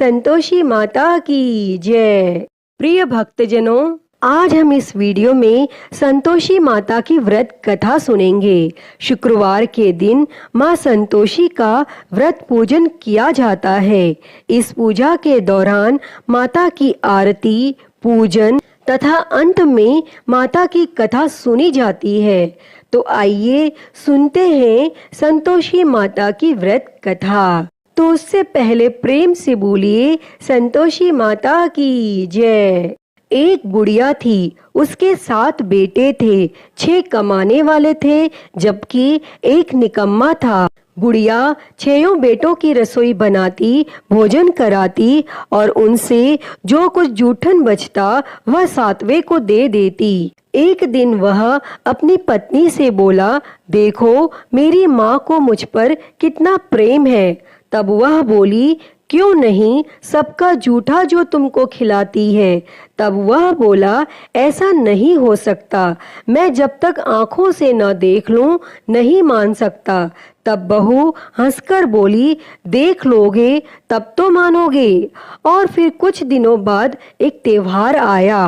संतोषी माता की जय। प्रिय भक्तजनों, आज हम इस वीडियो में संतोषी माता की व्रत कथा सुनेंगे। शुक्रवार के दिन माँ संतोषी का व्रत पूजन किया जाता है। इस पूजा के दौरान माता की आरती, पूजन तथा अंत में माता की कथा सुनी जाती है। तो आइए सुनते हैं संतोषी माता की व्रत कथा। तो उससे पहले प्रेम से बोलिए संतोषी माता की जय। एक बुढ़िया थी, उसके 7 बेटे थे। 6 कमाने वाले थे जबकि एक निकम्मा था। बुढ़िया 6 बेटों की रसोई बनाती, भोजन कराती और उनसे जो कुछ जूठन बचता वह 7वें को दे देती। एक दिन वह अपनी पत्नी से बोला, देखो मेरी माँ को मुझ पर कितना प्रेम है। तब वह बोली, क्यों नहीं, सबका जूठा जो तुमको खिलाती है। तब वह बोला, ऐसा नहीं हो सकता, मैं जब तक आंखों से न देख लूं नहीं मान सकता। तब बहू हंसकर बोली, देख लोगे तब तो मानोगे। और फिर कुछ दिनों बाद एक त्योहार आया।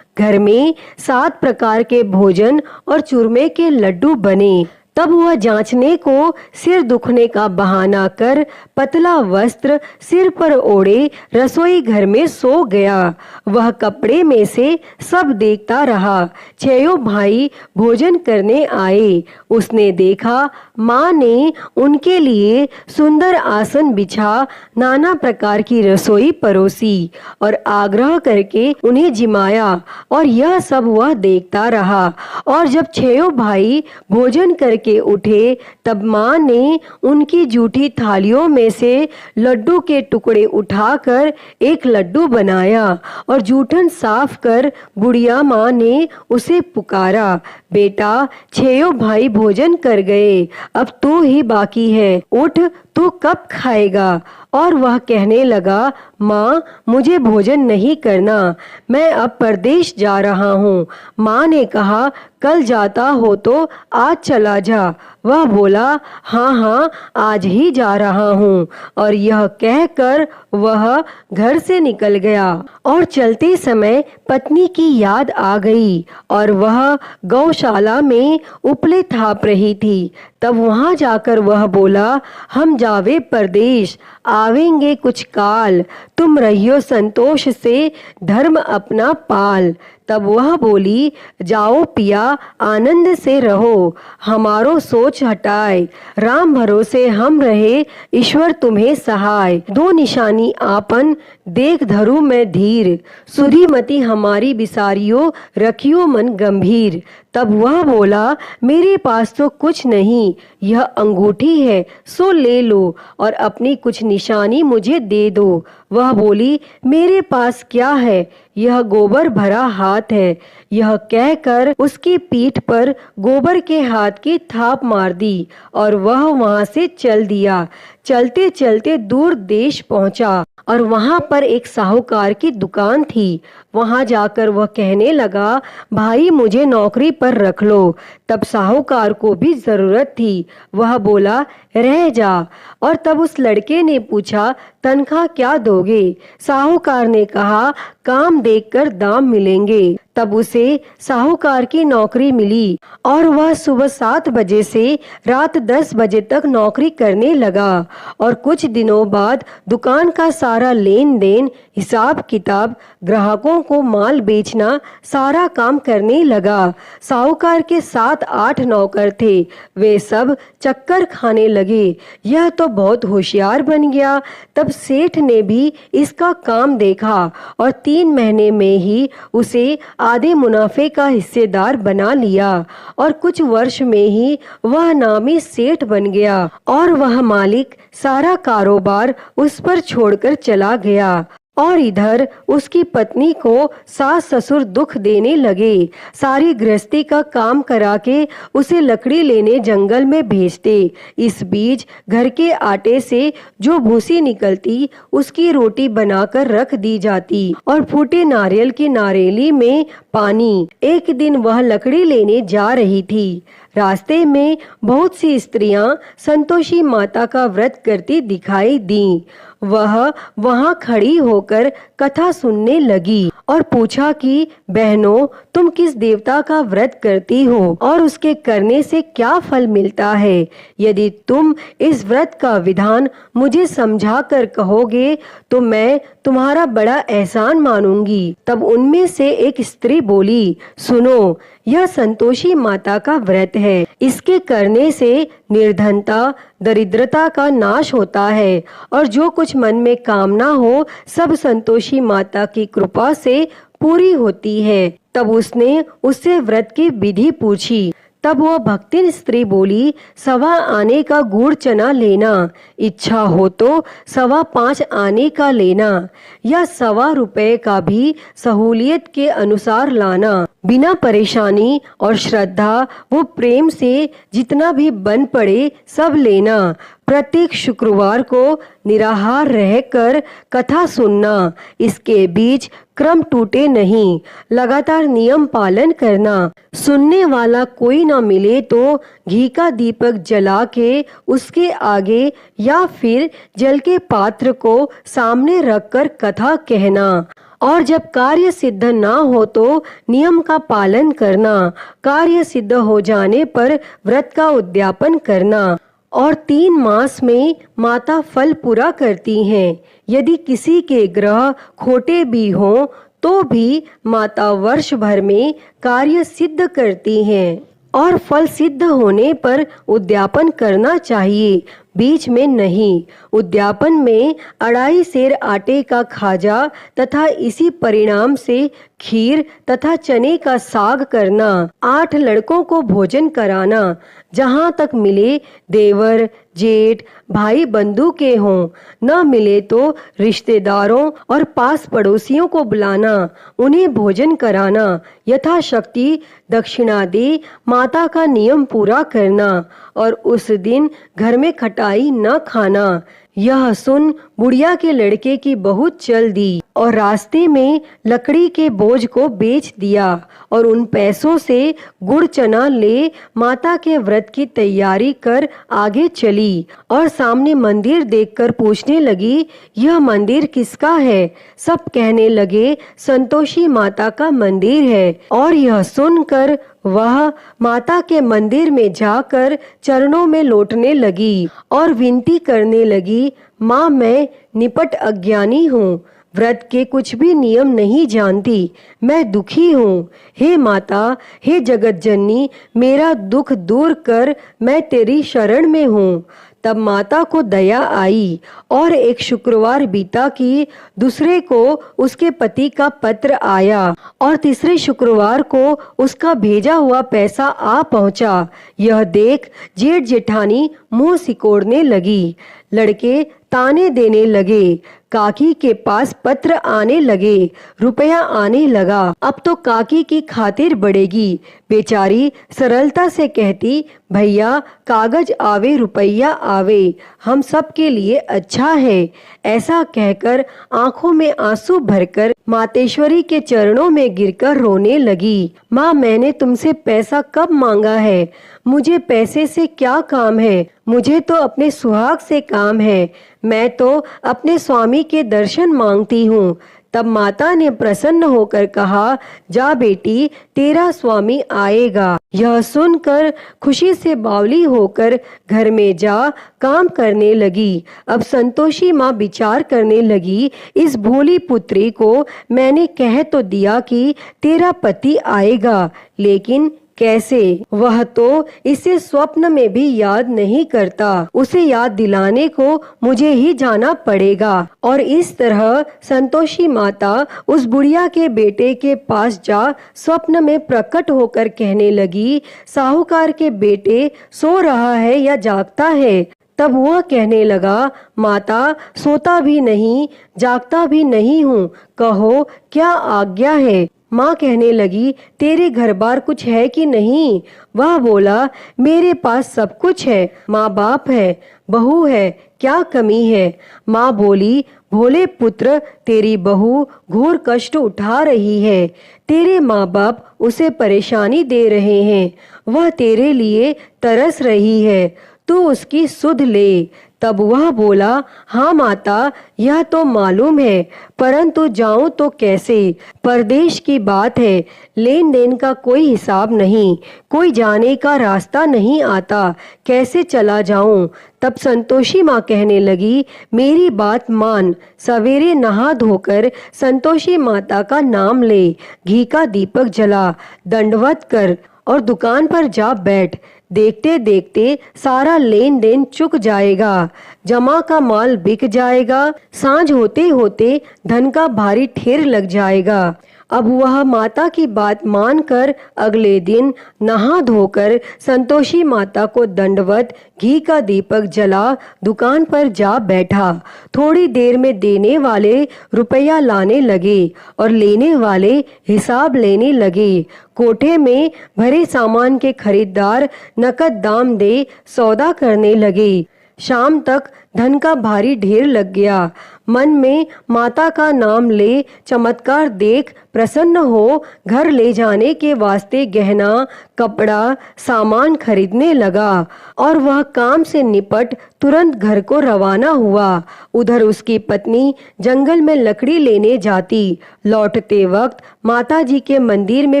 घर में 7 प्रकार के भोजन और चूरमे के लड्डू बने। तब वह जांचने को सिर दुखने का बहाना कर पतला वस्त्र सिर पर ओढ़े रसोई घर में सो गया। वह कपड़े में से सब देखता रहा। 6 भाई भोजन करने आए। उसने देखा माँ ने उनके लिए सुंदर आसन बिछा नाना प्रकार की रसोई परोसी और आग्रह करके उन्हें जिमाया, और यह सब वह देखता रहा। और जब 6 भाई भोजन करके उठे तब माँ ने उनकी जूठी थालियों में से लड्डू के टुकड़े उठाकर एक लड्डू बनाया और जूठन साफ कर बुढ़िया माँ ने उसे पुकारा, बेटा 6 भाई भोजन कर गए, अब तू ही बाकी है, उठ तू कब खाएगा। और वह कहने लगा, माँ मुझे भोजन नहीं करना, मैं अब परदेश जा रहा हूँ। माँ ने कहा, कल जाता हो तो आज चला जा। वह बोला, हाँ हाँ आज ही जा रहा हूँ। और यह कहकर वह घर से निकल गया। और चलते समय पत्नी की याद आ गई और वह गौशाला में उपले थाप रही थी। तब वहां जाकर वह बोला, हम जावे परदेश, आवेंगे कुछ काल, तुम रहियो संतोष से धर्म अपना पाल। तब वह बोली, जाओ पिया आनंद से रहो, हमारो सोच हटाए, राम भरोसे हम रहे, ईश्वर तुम्हें सहाय। 2 निशानी आपन देख धरू मैं धीर, सुधी मति हमारी बिसारियो, रखियो मन गंभीर। तब वह बोला, मेरे पास तो कुछ नहीं, यह अंगूठी है सो ले लो और अपनी कुछ निशानी मुझे दे दो। वह बोली, मेरे पास क्या है, यह गोबर भरा हाथ है। यह कहकर उसकी पीठ पर गोबर के हाथ की थाप मार दी और वह वहां से चल दिया। चलते चलते दूर देश पहुंचा और वहां पर एक साहूकार की दुकान थी। वहां जाकर वह कहने लगा, भाई मुझे नौकरी पर रख लो। तब साहूकार को भी जरूरत थी। वह बोला, रह जा। और तब उस लड़के ने पूछा, तनख्वाह क्या दोगे? साहूकार ने कहा, काम देखकर दाम मिलेंगे। तब उसे साहूकार की नौकरी मिली और वह सुबह 7 बजे से रात 10 बजे तक नौकरी करने लगा। और कुछ दिनों बाद दुकान का सारा लेन देन, हिसाब किताब, ग्राहकों को माल बेचना, सारा काम करने लगा। साहूकार के 7-8 नौकर थे, वे सब चक्कर खाने लगे। यह तो बहुत होशियार बन गया। तब सेठ ने भी इसका काम देखा और 3 महीने में ही उसे आधे मुनाफे का हिस्सेदार बना लिया और कुछ वर्ष में ही वह नामी सेठ बन गया और वह मालिक सारा कारोबार उस पर छोड़कर चला गया। और इधर उसकी पत्नी को सास ससुर दुख देने लगे। सारी गृहस्थी का काम करा के उसे लकड़ी लेने जंगल में भेजते। इस बीच घर के आटे से जो भूसी निकलती उसकी रोटी बनाकर रख दी जाती और फूटे नारियल की नारेली में पानी। एक दिन वह लकड़ी लेने जा रही थी। रास्ते में बहुत सी स्त्रियां संतोषी माता का व्रत करती दिखाई दी। वह वहां खड़ी होकर कथा सुनने लगी और पूछा कि बहनों, तुम किस देवता का व्रत करती हो और उसके करने से क्या फल मिलता है? यदि तुम इस व्रत का विधान मुझे समझा कर कहोगे तो मैं तुम्हारा बड़ा एहसान मानूंगी। तब उनमें से एक स्त्री बोली, सुनो, यह संतोषी माता का व्रत है। इसके करने से निर्धनता, दरिद्रता का नाश होता है और जो कुछ मन में कामना हो सब संतोषी माता की कृपा से पूरी होती है। तब उसने उससे व्रत की विधि पूछी। तब वह भक्तिन स्त्री बोली, 1.25 आने का गुड़ चना लेना, इच्छा हो तो 5.25 आने का लेना या 1.25 रुपए का भी सहूलियत के अनुसार लाना। बिना परेशानी और श्रद्धा वो प्रेम से जितना भी बन पड़े सब लेना। प्रत्येक शुक्रवार को निराहार रहकर कथा सुनना। इसके बीच क्रम टूटे नहीं, लगातार नियम पालन करना। सुनने वाला कोई ना मिले तो घी का दीपक जला के उसके आगे या फिर जल के पात्र को सामने रखकर कथा कहना। और जब कार्य सिद्ध ना हो तो नियम का पालन करना। कार्य सिद्ध हो जाने पर व्रत का उद्यापन करना। और 3 मास में माता फल पूरा करती हैं। यदि किसी के ग्रह खोटे भी हों तो भी माता वर्ष भर में कार्य सिद्ध करती हैं और फल सिद्ध होने पर उद्यापन करना चाहिए, बीच में नहीं। उद्यापन में 2.5 सेर आटे का खाजा तथा इसी परिणाम से खीर तथा चने का साग करना। 8 लड़कों को भोजन कराना। जहाँ तक मिले देवर, जेठ, भाई बंधु के हों, न मिले तो रिश्तेदारों और पास पड़ोसियों को बुलाना, उन्हें भोजन कराना। यथाशक्ति दक्षिणा दे माता का नियम पूरा करना और उस दिन घर में खटाई न खाना। यह सुन बुढ़िया के लड़के की बहुत चल दी और रास्ते में लकड़ी के बोझ को बेच दिया और उन पैसों से गुड़ चना ले माता के व्रत की तैयारी कर आगे चली और सामने मंदिर देखकर पूछने लगी, यह मंदिर किसका है? सब कहने लगे, संतोषी माता का मंदिर है। और यह सुनकर वह माता के मंदिर में जाकर चरणों में लौटने लगी और विनती करने लगी, माँ, मैं निपट अज्ञानी हूँ, व्रत के कुछ भी नियम नहीं जानती, मैं दुखी हूँ। हे माता, हे जगत जननी, मेरा दुख दूर कर, मैं तेरी शरण में हूँ। तब माता को दया आई और एक शुक्रवार बीता कि दूसरे को उसके पति का पत्र आया और तीसरे शुक्रवार को उसका भेजा हुआ पैसा आ पहुंचा। यह देख जेठ जेठानी मुंह सिकोड़ने लगी। लड़के ताने देने लगे। काकी के पास पत्र आने लगे, रुपया आने लगा। अब तो काकी की खातिर बढ़ेगी। बेचारी सरलता से कहती, भैया कागज आवे रुपया आवे, हम सब के लिए अच्छा है। ऐसा कहकर आंखों में आंसू भरकर मातेश्वरी के चरणों में गिरकर रोने लगी। माँ, मैंने तुमसे पैसा कब मांगा है? मुझे पैसे से क्या काम है? मुझे तो अपने सुहाग से काम है। मैं तो अपने स्वामी के दर्शन मांगती हूँ। तब माता ने प्रसन्न होकर कहा, जा बेटी, तेरा स्वामी आएगा। यह सुनकर खुशी से बावली होकर घर में जा काम करने लगी। अब संतोषी माँ विचार करने लगी, इस भोली पुत्री को मैंने कह तो दिया कि तेरा पति आएगा, लेकिन कैसे? वह तो इसे स्वप्न में भी याद नहीं करता। उसे याद दिलाने को मुझे ही जाना पड़ेगा। और इस तरह संतोषी माता उस बुढ़िया के बेटे के पास जा स्वप्न में प्रकट होकर कहने लगी, साहूकार के बेटे सो रहा है या जागता है? तब वह कहने लगा, माता, सोता भी नहीं जागता भी नहीं हूँ, कहो क्या आज्ञा है? माँ कहने लगी, तेरे घर बार कुछ है कि नहीं? वह बोला, मेरे पास सब कुछ है, माँ बाप है, बहू है, क्या कमी है? माँ बोली, भोले पुत्र, तेरी बहू घोर कष्ट उठा रही है। तेरे माँ बाप उसे परेशानी दे रहे हैं। वह तेरे लिए तरस रही है, तू उसकी सुध ले। तब वह बोला, हाँ माता, यह तो मालूम है, परंतु जाऊं तो कैसे? परदेश की बात है, लेन देन का कोई हिसाब नहीं, कोई जाने का रास्ता नहीं आता, कैसे चला जाऊं? तब संतोषी माँ कहने लगी, मेरी बात मान, सवेरे नहा धोकर संतोषी माता का नाम ले, घी का दीपक जला, दंडवत कर और दुकान पर जा बैठ। देखते देखते सारा लेन देन चुक जाएगा, जमा का माल बिक जाएगा, सांझ होते होते धन का भारी ढेर लग जाएगा। अब वह माता की बात मानकर अगले दिन नहा धोकर संतोषी माता को दंडवत, घी का दीपक जला, दुकान पर जा बैठा। थोड़ी देर में देने वाले रुपया लाने लगे और लेने वाले हिसाब लेने लगे। कोठे में भरे सामान के खरीदार नकद दाम दे सौदा करने लगे। शाम तक धन का भारी ढेर लग गया। मन में माता का नाम ले, चमत्कार देख प्रसन्न हो घर ले जाने के वास्ते गहना, कपड़ा, सामान खरीदने लगा और वह काम से निपट तुरंत घर को रवाना हुआ। उधर उसकी पत्नी जंगल में लकड़ी लेने जाती, लौटते वक्त माता जी के मंदिर में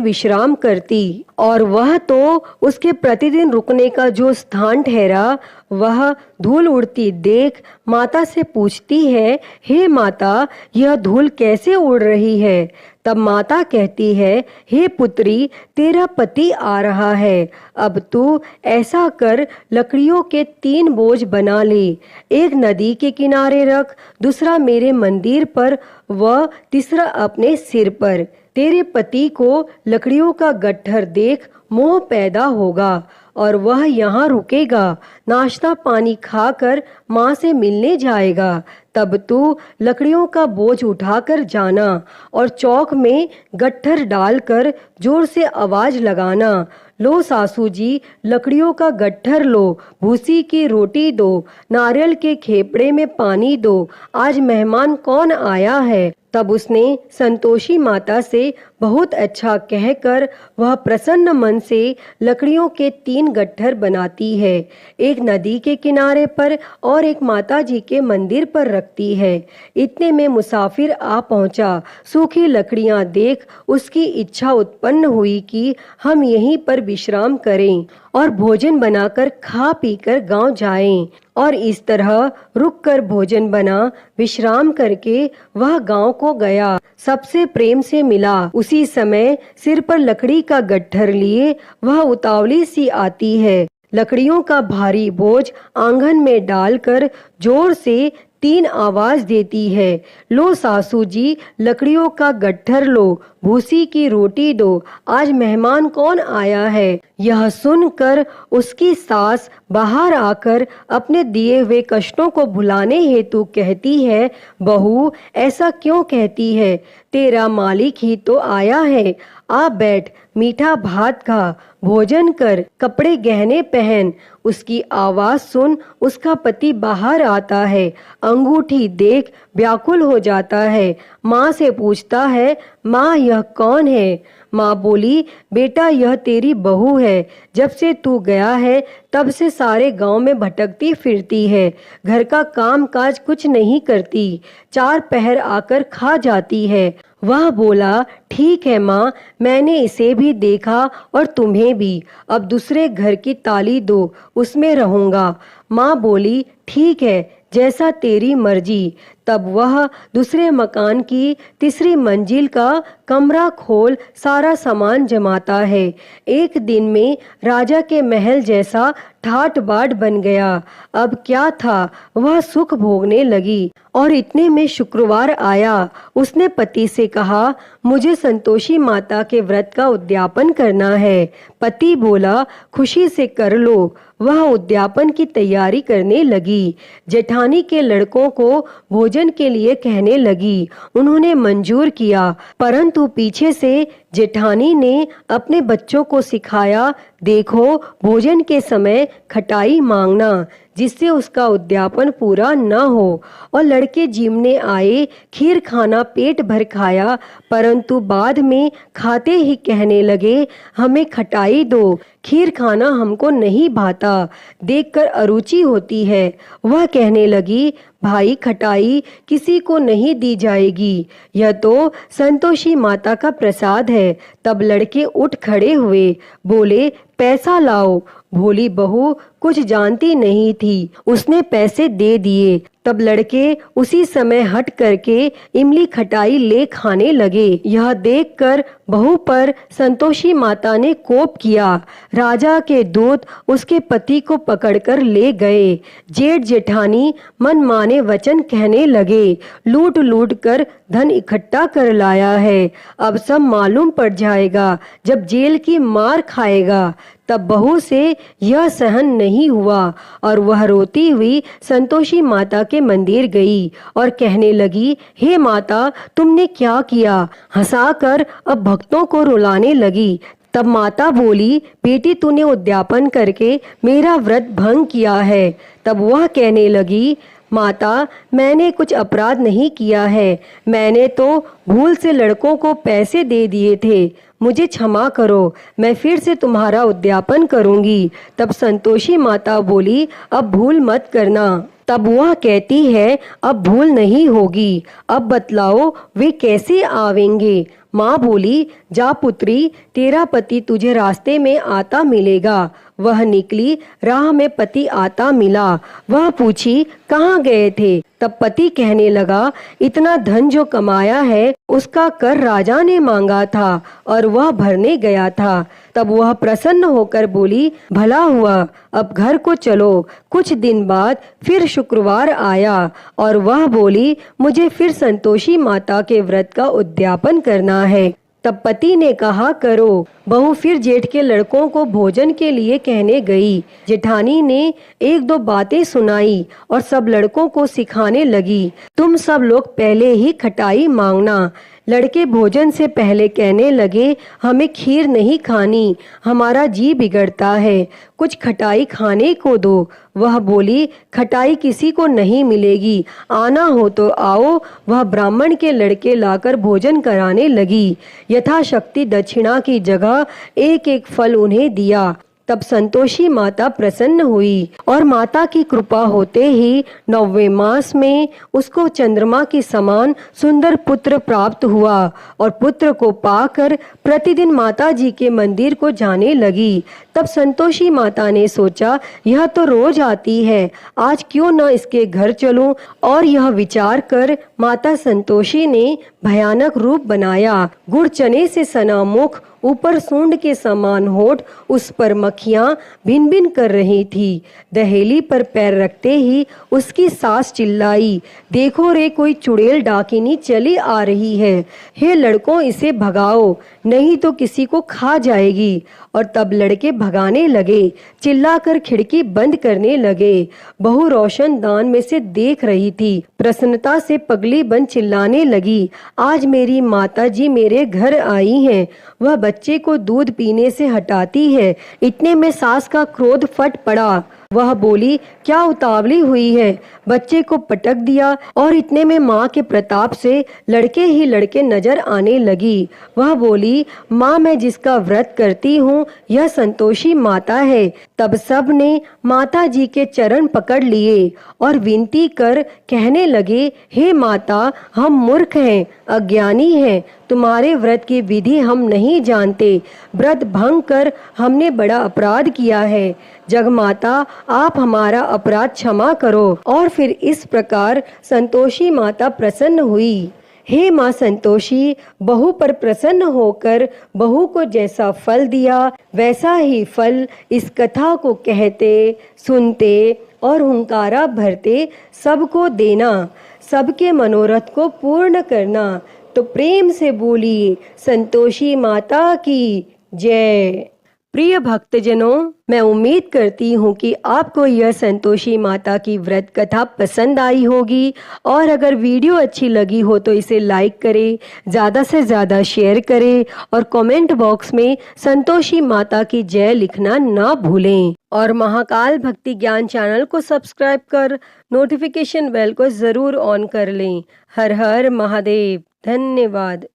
विश्राम करती और वह तो उसके प्रतिदिन रुकने का जो स्थान ठहरा, वह धूल उड़ती देख माता से पूछती है, हे माता, यह धूल कैसे उड़ रही है? तब माता कहती है, हे पुत्री, तेरा पति आ रहा है, अब तू ऐसा कर, लकड़ियों के 3 बोझ बना ले, एक नदी के किनारे रख, दूसरा मेरे मंदिर पर व तीसरा अपने सिर पर। तेरे पति को लकड़ियों का गट्ठर देख मोह पैदा होगा और वह यहाँ रुकेगा, नाश्ता पानी खाकर माँ से मिलने जाएगा। तब तू लकड़ियों का बोझ उठाकर जाना और चौक में गट्ठर डालकर जोर से आवाज लगाना, लो सासू जी, लकड़ियों का गट्ठर लो, भूसी की रोटी दो, नारियल के खेपड़े में पानी दो, आज मेहमान कौन आया है। तब उसने संतोषी माता से बहुत अच्छा कहकर वह प्रसन्न मन से लकड़ियों के 3 गट्ठर बनाती है, एक नदी के किनारे पर और एक माता जी के मंदिर पर रखती है। इतने में मुसाफिर आ पहुंचा। सूखी लकड़ियां देख उसकी इच्छा उत्पन्न हुई कि हम यहीं पर विश्राम करें और भोजन बनाकर खा पीकर गांव जाएं। और इस तरह रुककर भोजन बना, विश्राम करके वह गांव को गया, सबसे प्रेम से मिला। उसी समय सिर पर लकड़ी का गट्ठर लिए वह उतावली सी आती है, लकड़ियों का भारी बोझ आंगन में डालकर जोर से 3 आवाज देती है, लो सासू जी, लकड़ियों का गट्ठर लो, भूसी की रोटी दो, आज मेहमान कौन आया है। यह सुनकर उसकी सास बाहर आकर अपने दिए हुए कष्टों को भुलाने हेतु कहती है, बहू, ऐसा क्यों कहती है? तेरा मालिक ही तो आया है, आ बैठ, मीठा भात खा, भोजन कर, कपड़े गहने पहन। उसकी आवाज सुन उसका पति बाहर आता है, अंगूठी देख व्याकुल हो जाता है। माँ से पूछता है, माँ यह कौन है? माँ बोली, बेटा यह तेरी बहू है, जब से तू गया है तब से सारे गांव में भटकती फिरती है, घर का काम काज कुछ नहीं करती, 4 पहर आकर खा जाती है। वह बोला, ठीक है माँ, मैंने इसे भी देखा और तुम्हें भी, अब दूसरे घर की ताली दो, उसमें रहूंगा। माँ बोली, ठीक है, जैसा तेरी मर्जी। तब वह दूसरे मकान की 3री मंजिल का कमरा खोल सारा सामान जमाता है। एक दिन में राजा के महल जैसा ठाट बाट बन गया। अब क्या था, वह सुख भोगने लगी। और इतने में शुक्रवार आया। उसने पति से कहा, मुझे संतोषी माता के व्रत का उद्यापन करना है। पति बोला, खुशी से कर लो। वह उद्यापन की तैयारी करने लगी। जेठानी के लड़कों को भोजन के लिए कहने लगी। उन्होंने मंजूर किया, परंतु पीछे से जेठानी ने अपने बच्चों को सिखाया, देखो भोजन के समय खटाई मांगना। जिससे उसका उद्यापन पूरा न हो। और लड़के जिमने आए, खीर खाना पेट भर खाया, परंतु बाद में खाते ही कहने लगे, हमें खटाई दो, खीर खाना हमको नहीं भाता, देखकर अरुचि होती है। वह कहने लगी, भाई खटाई किसी को नहीं दी जाएगी, यह तो संतोषी माता का प्रसाद है। तब लड़के उठ खड़े हुए, बोले, पैसा लाओ। भोली बहू कुछ जानती नहीं थी, उसने पैसे दे दिए। तब लड़के उसी समय हट करके इमली खटाई ले खाने लगे। यह देखकर बहू पर संतोषी माता ने कोप किया। राजा के दूत उसके पति को पकड़कर ले गए। जेठ जेठानी मनमाने वचन कहने लगे, लूट लूट कर धन इकट्ठा कर लाया है, अब सब मालूम पड़ जाएगा जब जेल की मार खाएगा। तब बहू से यह सहन नहीं हुआ और वह रोती हुई संतोषी माता के मंदिर गई और कहने लगी, हे माता, तुमने क्या किया? हंसाकर अब भक्तों को रुलाने लगी। तब माता बोली, बेटी तूने उद्यापन करके मेरा व्रत भंग किया है। तब वह कहने लगी, माता, मैंने कुछ अपराध नहीं किया है, मैंने तो भूल से लड़कों को पैसे दे दिए थे, मुझे क्षमा करो, मैं फिर से तुम्हारा उद्यापन करूंगी। तब संतोषी माता बोली, अब भूल मत करना। तब वह कहती है, अब भूल नहीं होगी, अब बतलाओ वे कैसे आवेंगे? माँ बोली, जा पुत्री, तेरा पति तुझे रास्ते में आता मिलेगा। वह निकली, राह में पति आता मिला। वह पूछी, कहाँ गए थे? तब पति कहने लगा, इतना धन जो कमाया है उसका कर राजा ने मांगा था और वह भरने गया था। तब वह प्रसन्न होकर बोली, भला हुआ, अब घर को चलो। कुछ दिन बाद फिर शुक्रवार आया और वह बोली, मुझे फिर संतोषी माता के व्रत का उद्यापन करना है। तब पति ने कहा, करो। बहू फिर जेठ के लड़कों को भोजन के लिए कहने गई। जेठानी ने एक दो बातें सुनाई और सब लड़कों को सिखाने लगी, तुम सब लोग पहले ही खटाई मांगना। लड़के भोजन से पहले कहने लगे, हमें खीर नहीं खानी, हमारा जी बिगड़ता है, कुछ खटाई खाने को दो। वह बोली, खटाई किसी को नहीं मिलेगी, आना हो तो आओ। वह ब्राह्मण के लड़के लाकर भोजन कराने लगी। यथाशक्ति दक्षिणा की जगह एक एक फल उन्हें दिया। तब संतोषी माता प्रसन्न हुई और माता की कृपा होते ही 9वें मास में उसको चंद्रमा के समान सुंदर पुत्र प्राप्त हुआ और पुत्र को पाकर प्रतिदिन माता जी के मंदिर को जाने लगी। तब संतोषी माता ने सोचा, यह तो रोज आती है, आज क्यों न इसके घर चलूं। और यह विचार कर माता संतोषी ने भयानक रूप बनाया। गुड़ चने से सना मुख, ऊपर सूंड के समान होठ, उस पर मक्खियां भिन भिन कर रही थी। दहेली पर पैर रखते ही उसकी सास चिल्लाई, देखो रे, कोई चुड़ैल डाकिनी चली आ रही है, हे लड़कों इसे भगाओ, नहीं तो किसी को खा जाएगी। और तब लड़के भगाने लगे, चिल्लाकर खिड़की बंद करने लगे। बहू रोशनदान में से देख रही थी, प्रसन्नता से पगली बन चिल्लाने लगी, आज मेरी माता जी मेरे घर आई हैं। वह बच्चे को दूध पीने से हटाती है। इतने में सास का क्रोध फट पड़ा। वह बोली, क्या उतावली हुई है? बच्चे को पटक दिया और इतने में माँ के प्रताप से लड़के ही लड़के नजर आने लगी। वह बोली, माँ, मैं जिसका व्रत करती हूँ यह संतोषी माता है। तब सब ने माता जी के चरण पकड़ लिए और विनती कर कहने लगे, हे माता, हम मूर्ख हैं, अज्ञानी हैं, तुम्हारे व्रत की विधि हम नहीं जानते, व्रत भंग कर हमने बड़ा अपराध किया है। जगमाता, आप हमारा अपराध क्षमा करो। और फिर इस प्रकार संतोषी माता प्रसन्न हुई। हे माँ संतोषी, बहू पर प्रसन्न होकर बहू को जैसा फल दिया वैसा ही फल इस कथा को कहते, सुनते और हुंकारा भरते सबको देना, सबके मनोरथ को पूर्ण करना। तो प्रेम से बोलिए, संतोषी माता की जय। प्रिय भक्तजनों, मैं उम्मीद करती हूँ कि आपको यह संतोषी माता की व्रत कथा पसंद आई होगी और अगर वीडियो अच्छी लगी हो तो इसे लाइक करें, ज़्यादा से ज़्यादा शेयर करें और कमेंट बॉक्स में संतोषी माता की जय लिखना ना भूलें और महाकाल भक्ति ज्ञान चैनल को सब्सक्राइब कर नोटिफिकेशन बेल को ज़रूर ऑन कर लें। हर हर महादेव। धन्यवाद।